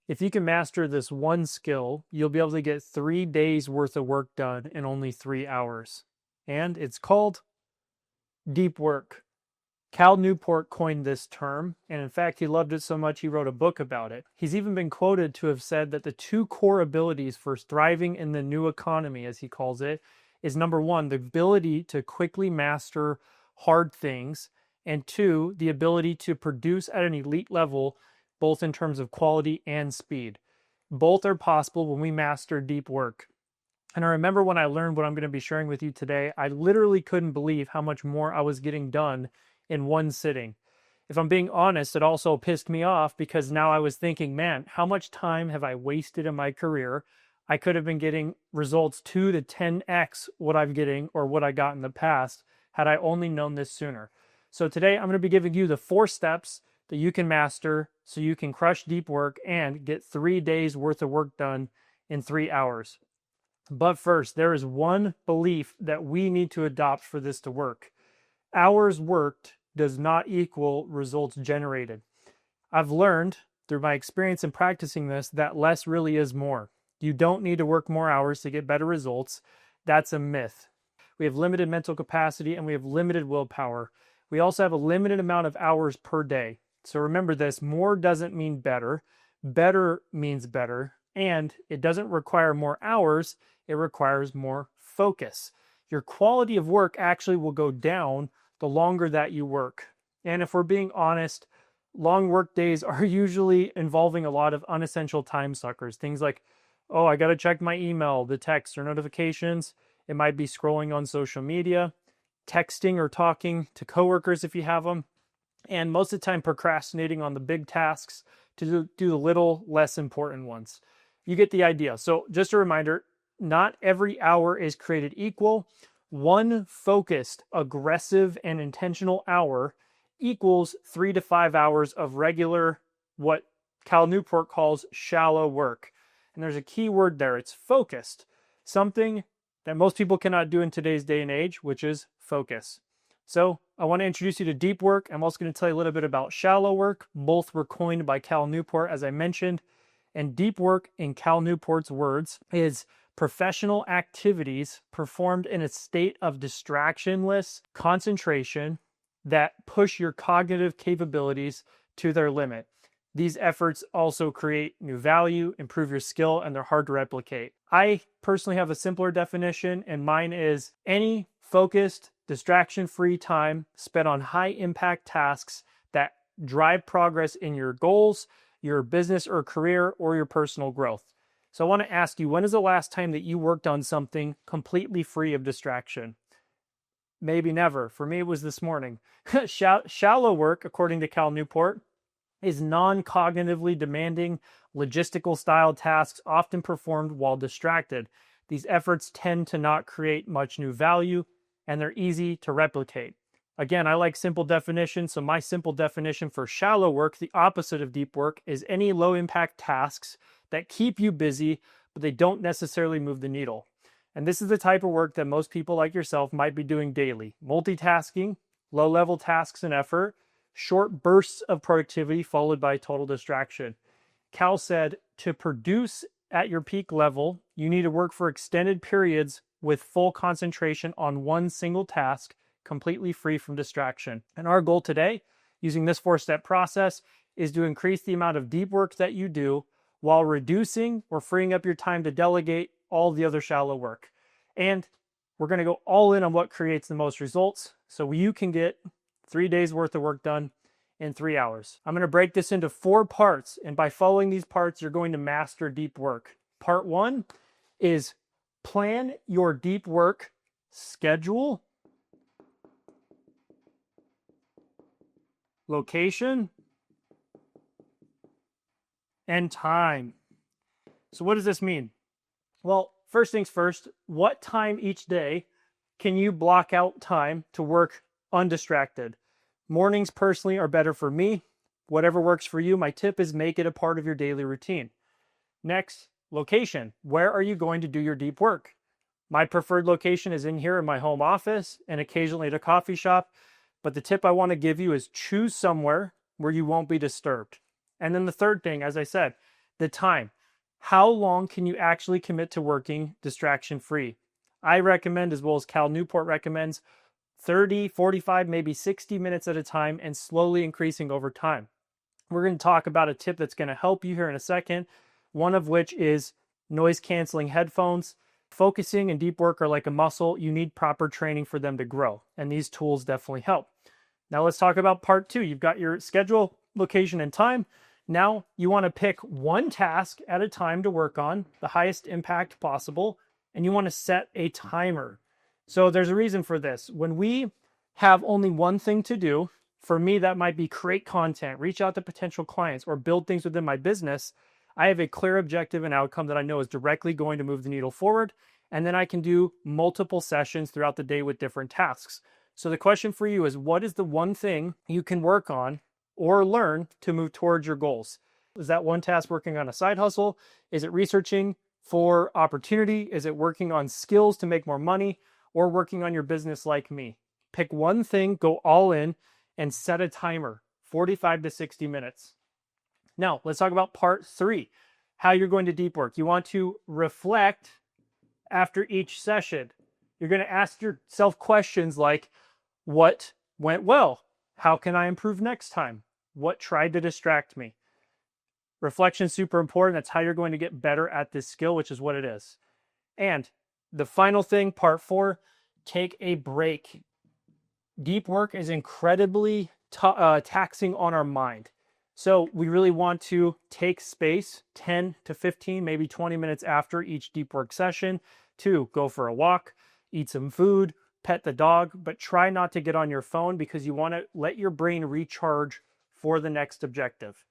If you can master this one skill, you'll be able to get 3 days worth of work done in only 3 hours. And it's called deep work. Cal Newport coined this term, and in fact, he loved it so much he wrote a book about it. He's even been quoted to have said that the two core abilities for thriving in the new economy, as he calls it, is number one, the ability to quickly master hard things, and two, the ability to produce at an elite level, both in terms of quality and speed. Both are possible when we master deep work. And I remember when I learned what I'm going to be sharing with you today, I literally couldn't believe how much more I was getting done in one sitting. If I'm being honest, it also pissed me off because now I was thinking, man, how much time have I wasted in my career? I could have been getting results 2 to 10x what I'm getting or what I got in the past had I only known this sooner. So today I'm going to be giving you the 4 steps that you can master so you can crush deep work and get 3 days worth of work done in 3 hours. But first, there is one belief that we need to adopt for this to work. Hours worked does not equal results generated. I've learned through my experience in practicing this that less really is more. You don't need to work more hours to get better results. That's a myth. We have limited mental capacity and we have limited willpower. We also have a limited amount of hours per day. So remember this, more doesn't mean better. Better means better. And it doesn't require more hours, it requires more focus. Your quality of work actually will go down the longer that you work. And if we're being honest, long work days are usually involving a lot of unessential time suckers. Things like, oh, I got to check my email, the texts or notifications. It might be scrolling on social media, texting or talking to coworkers if you have them, and most of the time procrastinating on the big tasks to do the little less important ones. You get the idea. So just a reminder, not every hour is created equal. One focused, aggressive, and intentional hour equals 3 to 5 hours of regular, what Cal Newport calls shallow work. And there's a key word there, it's focused. Something that most people cannot do in today's day and age, which is focus. So I want to introduce you to deep work. I'm also going to tell you a little bit about shallow work. Both were coined by Cal Newport, as I mentioned. And deep work, in Cal Newport's words, is professional activities performed in a state of distractionless concentration that push your cognitive capabilities to their limit. These efforts also create new value, improve your skill, and they're hard to replicate. I personally have a simpler definition, and mine is any focused, distraction-free time spent on high-impact tasks that drive progress in your goals, your business or career, or your personal growth. So I want to ask you, when is the last time that you worked on something completely free of distraction? Maybe never. For me, it was this morning. Shallow work, according to Cal Newport, is non-cognitively demanding, logistical-style tasks often performed while distracted. These efforts tend to not create much new value, and they're easy to replicate. Again, I like simple definitions, so my simple definition for shallow work, the opposite of deep work, is any low-impact tasks that keep you busy, but they don't necessarily move the needle. And this is the type of work that most people like yourself might be doing daily. Multitasking, low-level tasks and effort, short bursts of productivity followed by total distraction. Cal said, to produce at your peak level, you need to work for extended periods with full concentration on one single task, completely free from distraction. And our goal today, using this 4-step process, is to increase the amount of deep work that you do while reducing or freeing up your time to delegate all the other shallow work. And we're going to go all in on what creates the most results so you can get 3 days worth of work done in 3 hours. I'm going to break this into 4 parts, and by following these parts, you're going to master deep work. Part 1 is plan your deep work schedule, location, and time. So what does this mean? Well, first things first, what time each day can you block out time to work undistracted? Mornings personally are better for me. Whatever works for you, my tip is make it a part of your daily routine. Next, location. Where are you going to do your deep work? My preferred location is in here in my home office and occasionally at a coffee shop. But the tip I want to give you is choose somewhere where you won't be disturbed. And then the third thing, as I said, the time. How long can you actually commit to working distraction free? I recommend, as well as Cal Newport recommends, 30, 45, maybe 60 minutes at a time and slowly increasing over time. We're going to talk about a tip that's going to help you here in a second, one of which is noise canceling headphones. Focusing and deep work are like a muscle. You need proper training for them to grow, and these tools definitely help. Now let's talk about part 2. You've got your schedule, location, and time. Now you want to pick one task at a time to work on, the highest impact possible, and you want to set a timer. So there's a reason for this. When we have only one thing to do, for me, that might be create content, reach out to potential clients, or build things within my business. I have a clear objective and outcome that I know is directly going to move the needle forward. And then I can do multiple sessions throughout the day with different tasks. So the question for you is, what is the one thing you can work on or learn to move towards your goals? Is that one task working on a side hustle? Is it researching for opportunity? Is it working on skills to make more money, or working on your business like me? Pick one thing, go all in, and set a timer, 45 to 60 minutes. Now, let's talk about part 3, how you're going to deep work. You want to reflect after each session. You're going to ask yourself questions like, what went well? How can I improve next time? What tried to distract me? Reflection is super important. That's how you're going to get better at this skill, which is what it is. And the final thing, part 4, take a break. Deep work is incredibly taxing on our mind. So we really want to take space, 10 to 15, maybe 20 minutes after each deep work session, to go for a walk, eat some food, pet the dog, but try not to get on your phone, because you want to let your brain recharge for the next objective.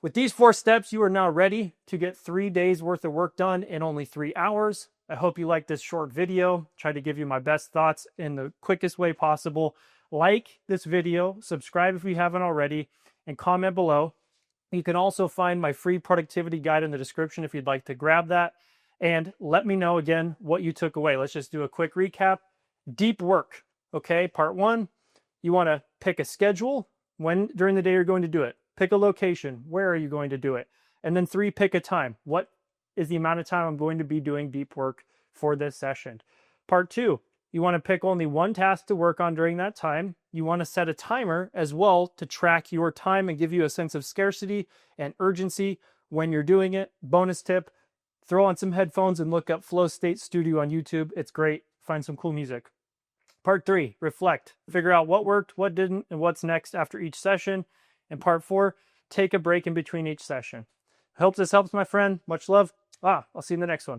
With these 4 steps, you are now ready to get 3 days worth of work done in only 3 hours. I hope you liked this short video. Try to give you my best thoughts in the quickest way possible. Like this video, subscribe if you haven't already, and comment below. You can also find my free productivity guide in the description if you'd like to grab that. And let me know again what you took away. Let's just do a quick recap. Deep work. Okay, part 1, you want to pick a schedule, when during the day you're going to do it. Pick a location, where are you going to do it? And then 3, pick a time. What is the amount of time I'm going to be doing deep work for this session? Part 2, you want to pick only one task to work on during that time. You want to set a timer as well to track your time and give you a sense of scarcity and urgency when you're doing it. Bonus tip, throw on some headphones and look up Flow State Studio on YouTube. It's great. Find some cool music. Part 3, reflect. Figure out what worked, what didn't, and what's next after each session. And part 4, take a break in between each session. I hope this helps, my friend. Much love. I'll see you in the next one.